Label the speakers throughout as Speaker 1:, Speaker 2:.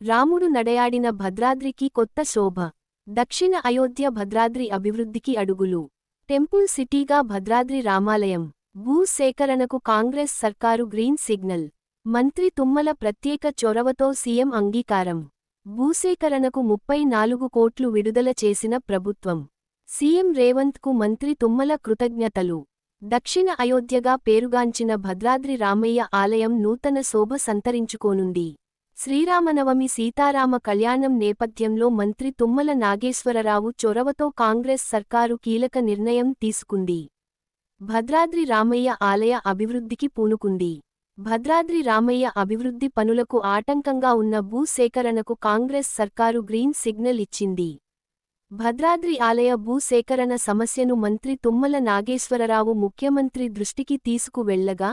Speaker 1: రాముడు నడయాడిన భద్రాద్రికి కొత్త శోభ. దక్షిణ అయోధ్య భద్రాద్రి అభివృద్ధికి అడుగులు. టెంపుల్ సిటీగా భద్రాద్రి రామాలయం. భూ సేకరణకు కాంగ్రెస్ సర్కారు గ్రీన్ సిగ్నల్. మంత్రి తుమ్మల ప్రత్యేక చొరవతో సీఎం అంగీకారం. భూసేకరణకు 34 కోట్లు విడుదల చేసిన ప్రభుత్వం. సీఎం రేవంత్కు మంత్రి తుమ్మల కృతజ్ఞతలు. దక్షిణ అయోధ్యగా పేరుగాంచిన భద్రాద్రి రామయ్య ఆలయం నూతన శోభ సంతరించుకోనుంది. శ్రీరామనవమి సీతారామ కళ్యాణం నేపథ్యంలో మంత్రి తుమ్మల నాగేశ్వరరావు చొరవతో కాంగ్రెస్ సర్కారు కీలక నిర్ణయం తీసుకుంది. భద్రాద్రి రామయ్య ఆలయ అభివృద్ధికి పూనుకుంది. భద్రాద్రి రామయ్య అభివృద్ధి పనులకు ఆటంకంగా ఉన్న భూ సేకరణకు కాంగ్రెస్ సర్కారు గ్రీన్ సిగ్నల్ ఇచ్చింది. భద్రాద్రి ఆలయ భూ సేకరణ సమస్యను మంత్రి తుమ్మల నాగేశ్వరరావు ముఖ్యమంత్రి దృష్టికి తీసుకువెళ్లగా,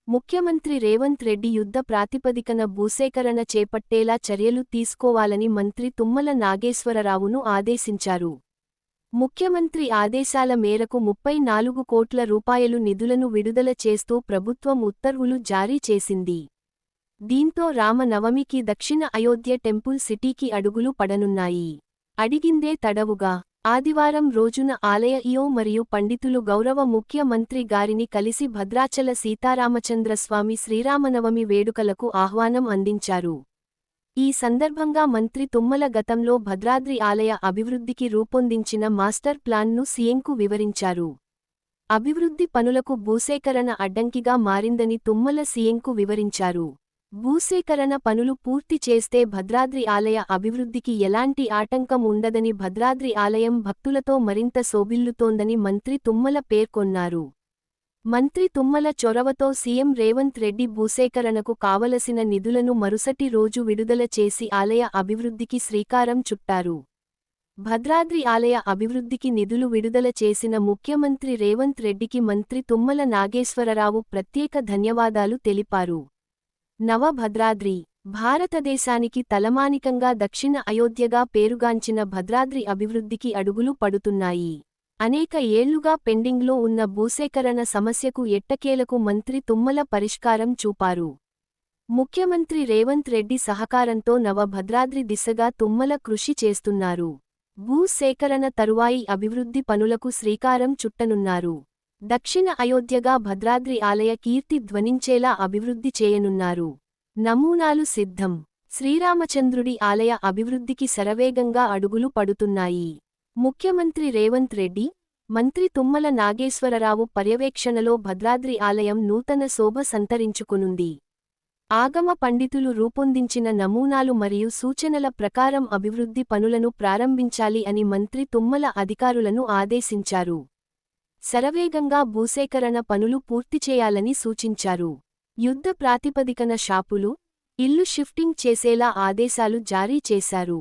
Speaker 1: ముఖ్యమంత్రి రేవంత్ రెడ్డి యుద్ధ ప్రాతిపదికన భూసేకరణ చేపట్టేలా చర్యలు తీసుకోవాలని మంత్రి తుమ్మల నాగేశ్వరరావును ఆదేశించారు. ముఖ్యమంత్రి ఆదేశాల మేరకు 34 కోట్ల రూపాయలు నిధులను విడుదల చేస్తూ ప్రభుత్వం ఉత్తర్వులు జారీ చేసింది. దీంతో రామ నవమికి దక్షిణ అయోధ్య టెంపుల్ సిటీకి అడుగులు పడనున్నాయి. అడిగిందే తడవుగా ఆదివారం రోజున ఆలయ ఈఓ మరియు పండితులు గౌరవ ముఖ్యమంత్రి గారిని కలిసి భద్రాచల సీతారామచంద్రస్వామి శ్రీరామనవమి వేడుకలకు ఆహ్వానం అందించారు. ఈ సందర్భంగా మంత్రి తుమ్మల గతంలో భద్రాద్రి ఆలయ అభివృద్ధికి రూపొందించిన మాస్టర్ ప్లాన్ను సీఎంకు వివరించారు. అభివృద్ధి పనులకు భూసేకరణ అడ్డంకిగా మారిందని తుమ్మల సీఎంకు వివరించారు. భూసేకరణ పనులు పూర్తి చేస్తే భద్రాద్రి ఆలయ అభివృద్ధికి ఎలాంటి ఆటంకం ఉండదని, భద్రాద్రి ఆలయం భక్తులతో మరింత శోభిల్లుతోందని మంత్రి తుమ్మల పేర్కొన్నారు. మంత్రి తుమ్మల చొరవతో సీఎం రేవంత్ రెడ్డి భూసేకరణకు కావలసిన నిధులను మరుసటి రోజు విడుదల చేసి ఆలయ అభివృద్ధికి శ్రీకారం చుట్టారు. భద్రాద్రి ఆలయ అభివృద్ధికి నిధులు విడుదల చేసిన ముఖ్యమంత్రి రేవంత్ రెడ్డికి మంత్రి తుమ్మల నాగేశ్వరరావు ప్రత్యేక ధన్యవాదాలు తెలిపారు. నవ భద్రాద్రి. భారతదేశానికి తలమానికంగా దక్షిణ అయోధ్యగా పేరుగాంచిన భద్రాద్రి అభివృద్ధికి అడుగులు పడుతున్నాయి. అనేక ఏళ్లుగా పెండింగ్లో ఉన్న భూసేకరణ సమస్యకు ఎట్టకేలకు మంత్రి తుమ్మల పరిష్కారం చూపారు. ముఖ్యమంత్రి రేవంత్ రెడ్డి సహకారంతో నవ భద్రాద్రి దిశగా తుమ్మల కృషి చేస్తున్నారు. భూ సేకరణ తరువాయి అభివృద్ధి పనులకు శ్రీకారం చుట్టనున్నారు. దక్షిణ అయోధ్యగా భద్రాద్రి ఆలయ కీర్తి ధ్వనించేలా అభివృద్ధి చేయనున్నారు. నమూనాలు సిద్ధం. శ్రీరామచంద్రుడి ఆలయ అభివృద్ధికి శరవేగంగా అడుగులు పడుతున్నాయి. ముఖ్యమంత్రి రేవంత్ రెడ్డి, మంత్రి తుమ్మల నాగేశ్వరరావు పర్యవేక్షణలో భద్రాద్రి ఆలయం నూతన శోభ సంతరించుకునుంది. ఆగమ పండితులు రూపొందించిన నమూనాలు మరియు సూచనల ప్రకారం అభివృద్ధి పనులను ప్రారంభించాలి అని మంత్రి తుమ్మల అధికారులను ఆదేశించారు. శరవేగంగా భూసేకరణ పనులు పూర్తిచేయాలని సూచించారు. యుద్ధ ప్రాతిపదికన షాపులు, ఇల్లు షిఫ్టింగ్ చేసేలా ఆదేశాలు జారీ చేశారు.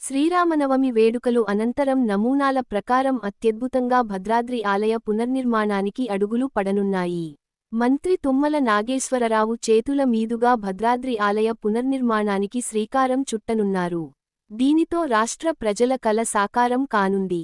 Speaker 1: శ్రీరామనవమి వేడుకలు అనంతరం నమూనాల ప్రకారం అత్యద్భుతంగా భద్రాద్రి ఆలయ పునర్నిర్మాణానికి అడుగులు పడనున్నాయి. మంత్రి తుమ్మల నాగేశ్వరరావు చేతుల మీదుగా భద్రాద్రి ఆలయ పునర్నిర్మాణానికి శ్రీకారం చుట్టనున్నారు. దీనితో రాష్ట్ర ప్రజల కల సాకారం కానుంది.